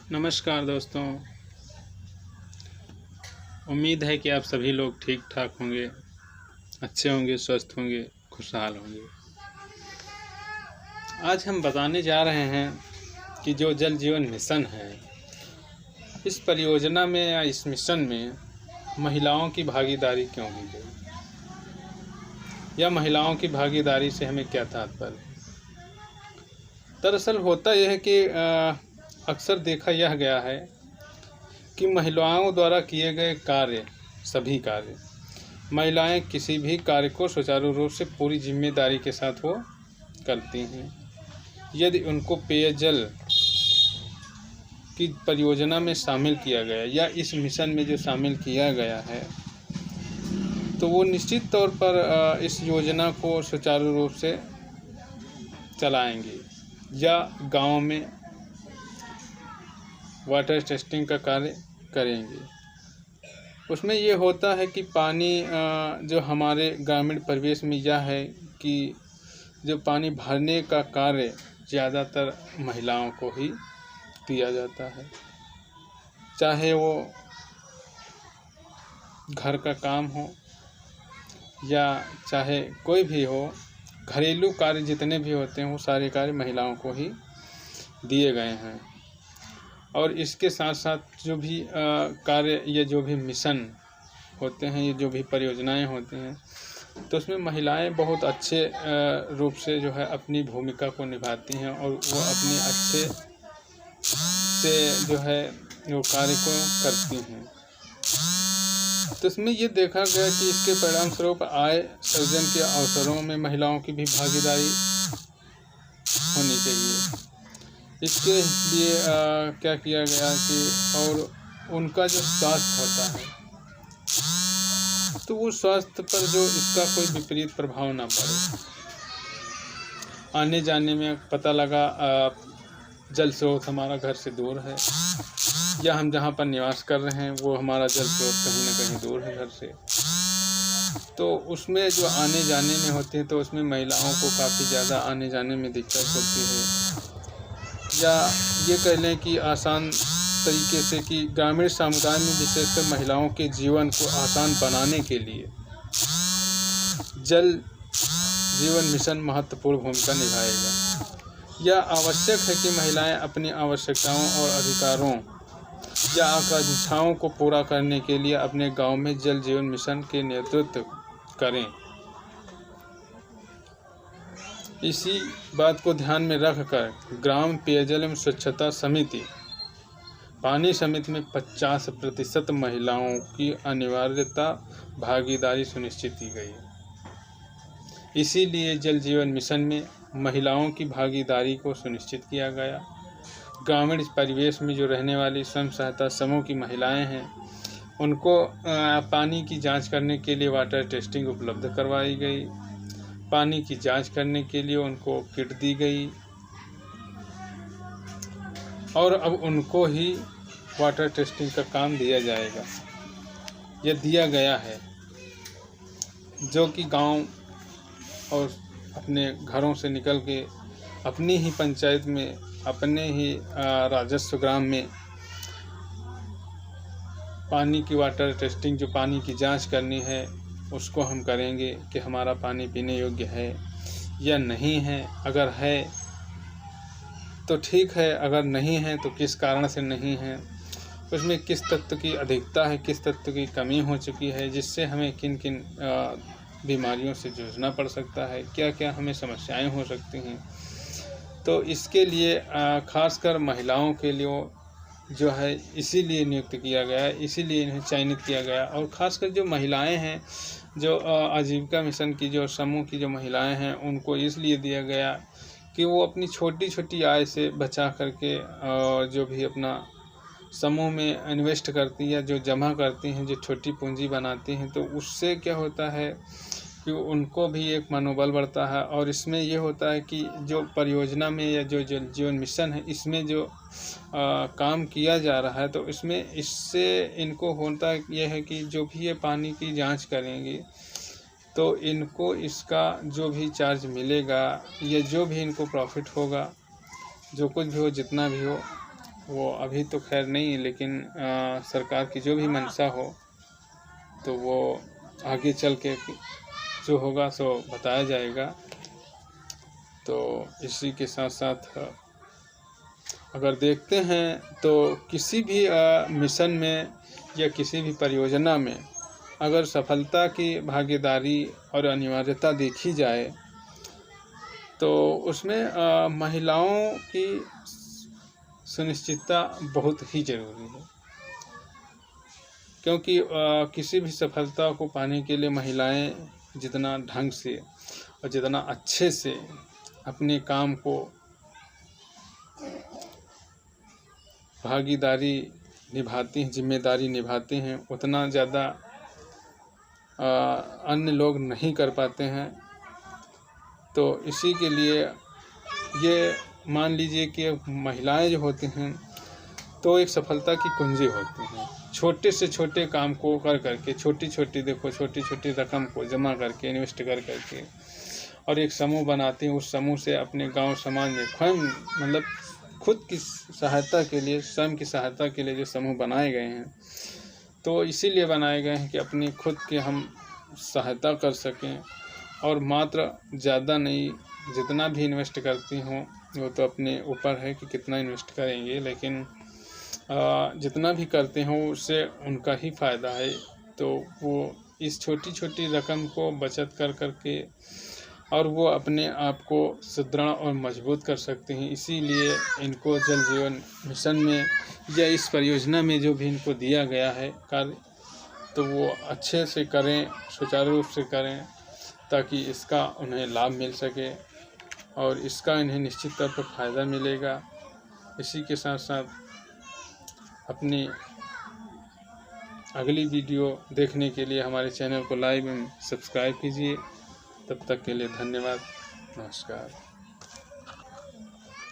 नमस्कार दोस्तों। उम्मीद है कि आप सभी लोग ठीक ठाक होंगे, अच्छे होंगे, स्वस्थ होंगे, खुशहाल होंगे। आज हम बताने जा रहे हैं कि जो जल जीवन मिशन है, इस परियोजना में या इस मिशन में महिलाओं की भागीदारी क्यों ली गई, या महिलाओं की भागीदारी से हमें क्या तात्पर्य। दरअसल होता यह है कि अक्सर देखा यह गया है कि महिलाओं द्वारा किए गए कार्य, सभी कार्य, महिलाएं किसी भी कार्य को सुचारू रूप से पूरी जिम्मेदारी के साथ वो करती हैं। यदि उनको पेयजल की परियोजना में शामिल किया गया या इस मिशन में जो शामिल किया गया है, तो वो निश्चित तौर पर इस योजना को सुचारू रूप से चलाएंगे या गांव में वाटर टेस्टिंग का कार्य करेंगे। उसमें ये होता है कि पानी जो हमारे ग्रामीण परिवेश में यह है कि जो पानी भरने का कार्य ज़्यादातर महिलाओं को ही दिया जाता है, चाहे वो घर का काम हो या चाहे कोई भी हो, घरेलू कार्य जितने भी होते हैं वो सारे कार्य महिलाओं को ही दिए गए हैं। और इसके साथ साथ जो भी कार्य या जो भी मिशन होते हैं, ये जो भी परियोजनाएं होती हैं, तो उसमें महिलाएं बहुत अच्छे रूप से जो है अपनी भूमिका को निभाती हैं और वो अपने अच्छे से जो है वो कार्य को करती हैं। तो इसमें ये देखा गया कि इसके परिणाम स्वरूप आय सृजन के अवसरों में महिलाओं की भी भागीदारी होनी चाहिए। इसके लिए क्या किया गया कि और उनका जो स्वास्थ्य होता है, तो वो स्वास्थ्य पर जो इसका कोई विपरीत प्रभाव ना पड़े। आने जाने में पता लगा जल स्रोत हमारा घर से दूर है या हम जहाँ पर निवास कर रहे हैं वो हमारा जल स्रोत कहीं ना कहीं दूर है घर से, तो उसमें जो आने जाने में होते हैं तो उसमें महिलाओं को काफ़ी ज़्यादा आने जाने में दिक्कत होती है। या ये कह लें कि आसान तरीके से कि ग्रामीण समुदाय में विशेषकर महिलाओं के जीवन को आसान बनाने के लिए जल जीवन मिशन महत्वपूर्ण भूमिका निभाएगा। यह आवश्यक है कि महिलाएं अपनी आवश्यकताओं और अधिकारों या आकांक्षाओं को पूरा करने के लिए अपने गांव में जल जीवन मिशन के नेतृत्व करें। इसी बात को ध्यान में रखकर ग्राम पेयजल एवं स्वच्छता समिति, पानी समिति में 50% महिलाओं की अनिवार्यता भागीदारी सुनिश्चित की गई है। इसीलिए जल जीवन मिशन में महिलाओं की भागीदारी को सुनिश्चित किया गया। ग्रामीण परिवेश में जो रहने वाली स्वयं सहायता समूह की महिलाएं हैं, उनको पानी की जांच करने के लिए वाटर टेस्टिंग उपलब्ध करवाई गई। पानी की जांच करने के लिए उनको किट दी गई और अब उनको ही वाटर टेस्टिंग का काम दिया जाएगा। यह दिया गया है, जो कि गांव और अपने घरों से निकल के अपनी ही पंचायत में, अपने ही राजस्व ग्राम में पानी की वाटर टेस्टिंग, जो पानी की जांच करनी है, उसको हम करेंगे कि हमारा पानी पीने योग्य है या नहीं है। अगर है तो ठीक है, अगर नहीं है तो किस कारण से नहीं है, उसमें किस तत्व की अधिकता है, किस तत्व की कमी हो चुकी है, जिससे हमें किन किन बीमारियों से जूझना पड़ सकता है, क्या क्या हमें समस्याएं हो सकती हैं। तो इसके लिए खासकर महिलाओं के लिए जो है इसीलिए नियुक्त किया गया है, इसीलिए इन्हें चयनित किया गया। और ख़ासकर जो महिलाएं हैं, जो आजीविका मिशन की जो समूह की जो महिलाएं हैं, उनको इसलिए दिया गया कि वो अपनी छोटी छोटी आय से बचा करके जो भी अपना समूह में इन्वेस्ट करती है, जो जमा करती हैं, जो छोटी पूंजी बनाती हैं, तो उससे क्या होता है कि उनको भी एक मनोबल बढ़ता है। और इसमें ये होता है कि जो परियोजना में या जो जल जीवन मिशन है, इसमें जो काम किया जा रहा है, तो इससे इनको होता यह है कि जो भी ये पानी की जांच करेंगे, तो इनको इसका जो भी चार्ज मिलेगा या जो भी इनको प्रॉफिट होगा, जो कुछ भी हो, जितना भी हो, वो अभी तो खैर नहीं है, लेकिन सरकार की जो भी मंशा हो तो वो आगे चल के जो होगा सो बताया जाएगा। तो इसी के साथ साथ अगर देखते हैं तो किसी भी मिशन में या किसी भी परियोजना में अगर सफलता की भागीदारी और अनिवार्यता देखी जाए तो उसमें महिलाओं की सुनिश्चितता बहुत ही ज़रूरी है, क्योंकि किसी भी सफलता को पाने के लिए महिलाएं जितना ढंग से और जितना अच्छे से अपने काम को भागीदारी निभाती हैं, जिम्मेदारी निभाते हैं, उतना ज़्यादा अन्य लोग नहीं कर पाते हैं। तो इसी के लिए ये मान लीजिए कि महिलाएं जो होती हैं तो एक सफलता की कुंजी होती हैं। छोटे से छोटे काम को कर करके छोटी छोटी रकम को जमा करके इन्वेस्ट कर करके और एक समूह बनाती हैं। उस समूह से अपने गांव समाज में स्वयं मतलब खुद की सहायता के लिए, स्वयं की सहायता के लिए जो समूह बनाए गए हैं तो इसीलिए बनाए गए हैं कि अपनी खुद की हम सहायता कर सकें। और मात्र ज़्यादा नहीं, जितना भी इन्वेस्ट करती हों वो तो अपने ऊपर है कि कितना इन्वेस्ट करेंगे, लेकिन जितना भी करते हों उससे उनका ही फ़ायदा है। तो वो इस छोटी छोटी रकम को बचत कर करके और वो अपने आप को सुदृढ़ और मजबूत कर सकते हैं। इसीलिए इनको जल जीवन मिशन में या इस परियोजना में जो भी इनको दिया गया है कार्य तो वो अच्छे से करें, सुचारू रूप से करें, ताकि इसका उन्हें लाभ मिल सके और इसका इन्हें निश्चित तौर पर फ़ायदा मिलेगा। इसी के साथ साथ अपनी अगली वीडियो देखने के लिए हमारे चैनल को लाइक एवं सब्सक्राइब कीजिए। तब तक के लिए धन्यवाद, नमस्कार।